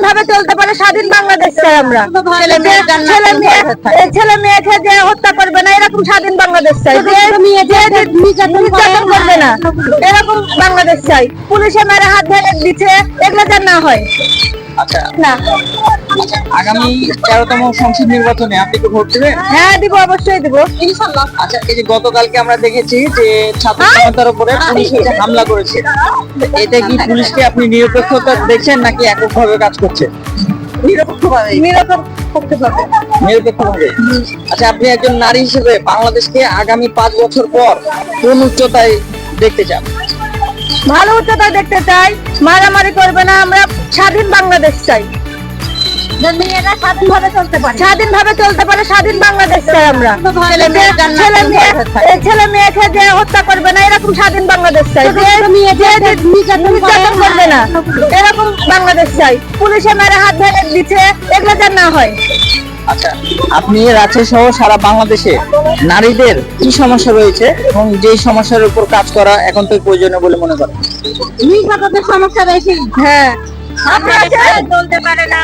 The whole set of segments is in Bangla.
ভাবে চলতে পারে স্বাধীন বাংলাদেশ চাই আমরা। ছেলে মেয়েকে যে হত্যা করবে না এরকম স্বাধীন বাংলাদেশ চাই। নির্যাতন করবে না এরকম বাংলাদেশ চাই। পুলিশে মেরে হাত ধরে দিচ্ছে, এগুলো যেন না হয়। আচ্ছা না, আগামী 13তম সংসদ নির্বাচনে আপনি কি ভোট দেবেন? হ্যাঁ দিব, অবশ্যই দিব ইনশাআল্লাহ। আচ্ছা, এই যে গতকালকে আমরা দেখেছি যে ছাত্র জনতার উপরে পুলিশ এসে হামলা করেছে, এটা কি পুলিশকে আপনি নিরপেক্ষতা দেখছেন নাকি এককভাবে কাজ করছে? নিরপেক্ষভাবে। আচ্ছা, আপনি একজন নারী হিসেবে বাংলাদেশকে আগামী 5 বছর পর কোন উচ্চতায় দেখতে চান? ভালো উচ্চতায় দেখতে চাই, মারামারি করবে না, আমরা স্বাধীন বাংলাদেশ চাই। মেয়েরা স্বাধীনভাবে চলতে পারে, স্বাধীন বাংলাদেশ চাই আমরা। ছেলে মেয়েকে যে হত্যা করবে না এরকম স্বাধীন বাংলাদেশ চাই। নির্যাতন করবে না এরকম বাংলাদেশ চাই। পুলিশে মেরে হাত ধরে দিচ্ছে, এগুলো যেন না হয়। আচ্ছা, আপনি রাজশাহী সহ সারা বাংলাদেশে নারীদের কি সমস্যা রয়েছে এবং যে সমস্যার উপর কাজ করা এখন তো প্রয়োজনীয় বলে মনে করেন? নির্যাতনের সমস্যা বেশি। হ্যাঁ, চলতে পারে না।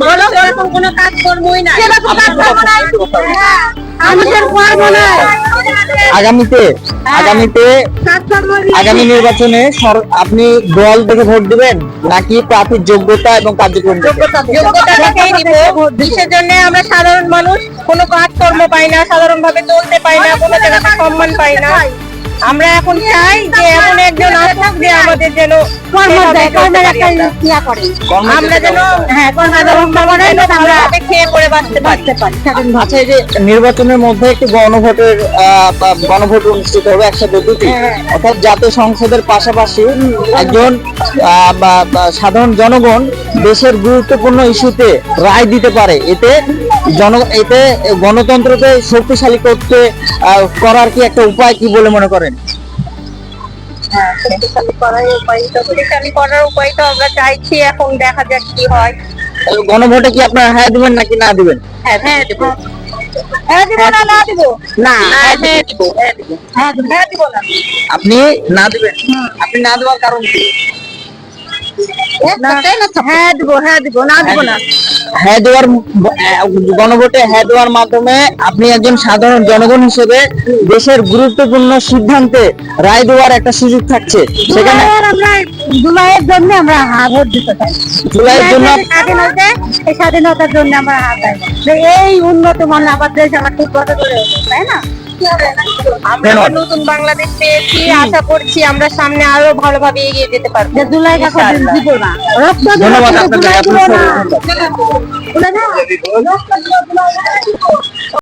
বলো এরকম কোনো কাজ করবোই না। আগামী নির্বাচনে আপনি দল দেখে ভোট দিবেন নাকি প্রার্থীর যোগ্যতা এবং কার্যক্রম? যোগ্যতা দেখেই দিব। দেশের জন্য আমরা সাধারণ মানুষ কোনো কাজকর্ম পাই না, সাধারণ ভাবে চলতে পাই না, কোনো জায়গাতে সম্মান পাই না। আমরা এখন চাই যে এমন একজন আসুক যে আমাদের যেন আমরা যেন খেয়ে পড়ে বাঁচতে পারি। আচ্ছা, এই যে নির্বাচনের মধ্যে একটি গণভোট অনুষ্ঠিত হবে 102টি, অর্থাৎ জাতীয় সংসদের পাশাপাশি একজন সাধারণ জনগণ দেশের গুরুত্বপূর্ণ ইস্যুতে রায় দিতে পারে। এতে গণতন্ত্রকে শক্তিশালী করার কি একটা উপায় কি বলে মনে করেন? শক্তিশালী করার উপায় তো আমরা চাইছি, এখন দেখা যাক কি হয়। গণভোটে কি আপনারা হ্যাঁ দিবেন নাকি না দিবেন? হ্যাঁ দিব। আপনি না দিবেন? আপনি না দেওয়ার কারণ কি? গণভোটে হ্যাঁ দেওয়ার মাধ্যমে আপনি একজন সাধারণ জনগণ হিসেবে দেশের গুরুত্বপূর্ণ সিদ্ধান্তে রায় দেওয়ার একটা সুযোগ থাকছে। সেখানে জুলাইয়ের জন্য আমরা ভোট দিতে চাই। জুলাইয়ের জন্য স্বাধীনতার জন্য আমরা এই উন্নত মানের আবার দেশ আমার ঠিক কথা করে, তাই না? আমরা নতুন বাংলাদেশ পেয়েছি, আশা করছি আমরা সামনে আরো ভালোভাবে এগিয়ে যেতে পারবো। জুলাই দিব না। ধন্যবাদ আপনাকে।